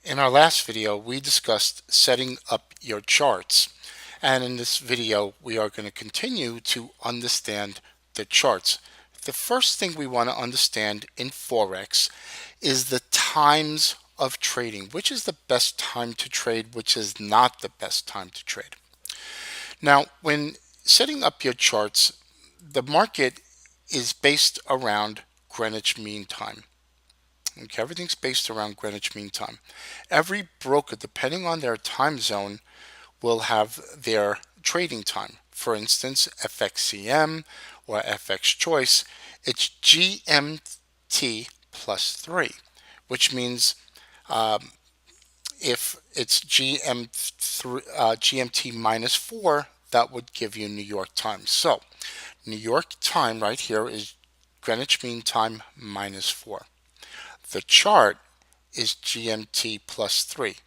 In our last video, we discussed setting up your charts. And in this video, we are going to continue to understand the charts. The first thing we want to understand in Forex is the times of trading. Which is the best time to trade, which is not the best time to trade. Now, when setting up your charts, the market is based around Greenwich Mean Time. Okay, everything's based around Greenwich Mean Time. Every broker, depending on their time zone, will have their trading time. For instance, FXCM or FX Choice, it's GMT plus 3, which means if it's GMT minus 4, that would give you New York time. So New York time right here is Greenwich Mean Time minus 4. The chart is GMT plus 3.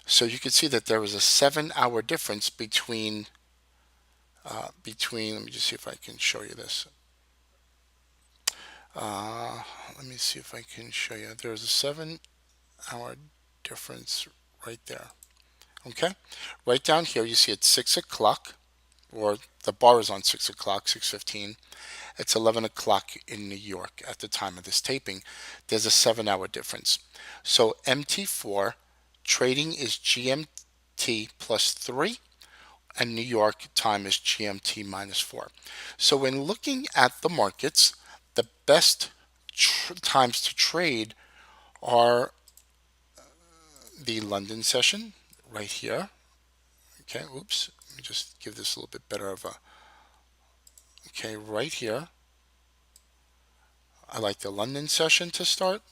So you can see that there was a 7-hour difference between, let me just see if I can show you this. Let me see if I can show you. There's a 7-hour difference right there. Okay, right down here you see it's 6 o'clock, or the bar is on 6 o'clock, 6:15. It's 11 o'clock in New York at the time of this taping. There's a 7-hour difference. So MT4 trading is GMT plus 3, and New York time is GMT minus 4. So when looking at the markets, the best times to trade are the London session right here. Okay, oops, let me just give this a little bit better of a, okay, right here. I like the London session to start.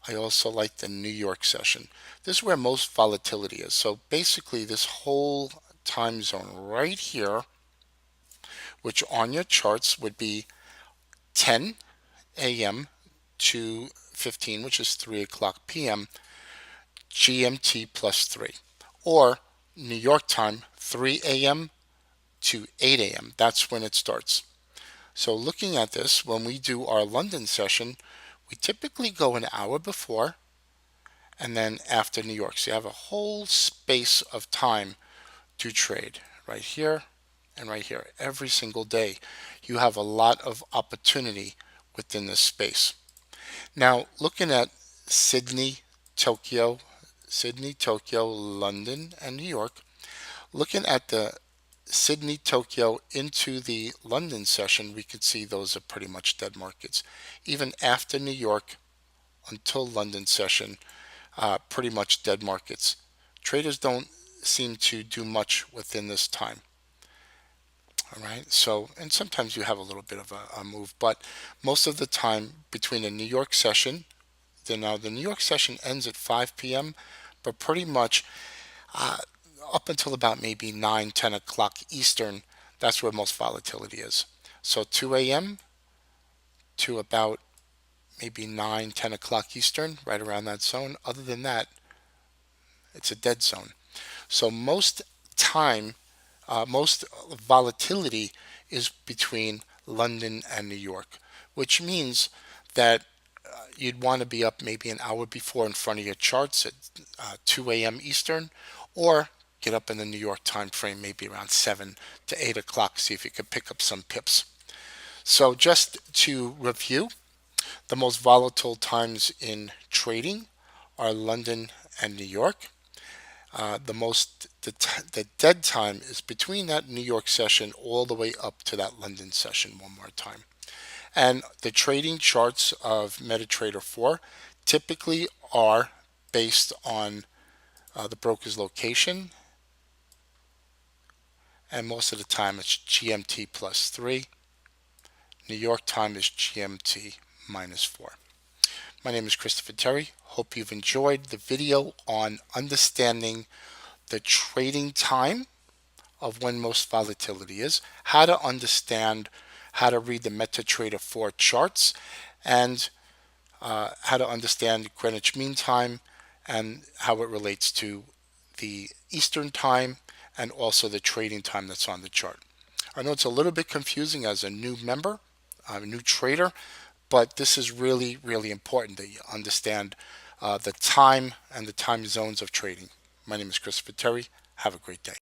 I also like the New York session. This is where most volatility is. So basically this whole time zone right here, which on your charts would be 10 a.m. to 15, which is 3 o'clock p.m., GMT plus 3. Or New York time, 3 a.m. to 8 a.m. That's when it starts. So looking at this, when we do our London session, we typically go an hour before and then after New York. So you have a whole space of time to trade right here and right here. Every single day, you have a lot of opportunity within this space. Now, looking at Sydney, Tokyo, London, and New York, looking at the Sydney, Tokyo into the London session, we could see those are pretty much dead markets. Even after New York until London session, pretty much dead markets. Traders don't seem to do much within this time. All right, so, and sometimes you have a little bit of a move, but most of the time between the New York session, now the New York session ends at 5 p.m., but pretty much up until about maybe 9, 10 o'clock Eastern, that's where most volatility is. So 2 a.m. to about maybe 9, 10 o'clock Eastern, right around that zone. Other than that, it's a dead zone. So most time, most volatility is between London and New York, which means that you'd want to be up maybe an hour before in front of your charts at 2 a.m. Eastern, or get up in the New York time frame maybe around 7 to 8 o'clock, see if you could pick up some pips. So just to review, the most volatile times in trading are London and New York. The dead time is between that New York session all the way up to that London session one more time. And the trading charts of MetaTrader 4 typically are based on the broker's location, and most of the time it's GMT plus 3. New York time is GMT minus 4. My name is Christopher Terry. Hope you've enjoyed the video on understanding the trading time of when most volatility is, how to understand how to read the MetaTrader 4 charts, and how to understand Greenwich Mean Time and how it relates to the Eastern Time and also the trading time that's on the chart. I know it's a little bit confusing as a new member, a new trader, but this is really, really important that you understand the time and the time zones of trading. My name is Christopher Terry. Have a great day.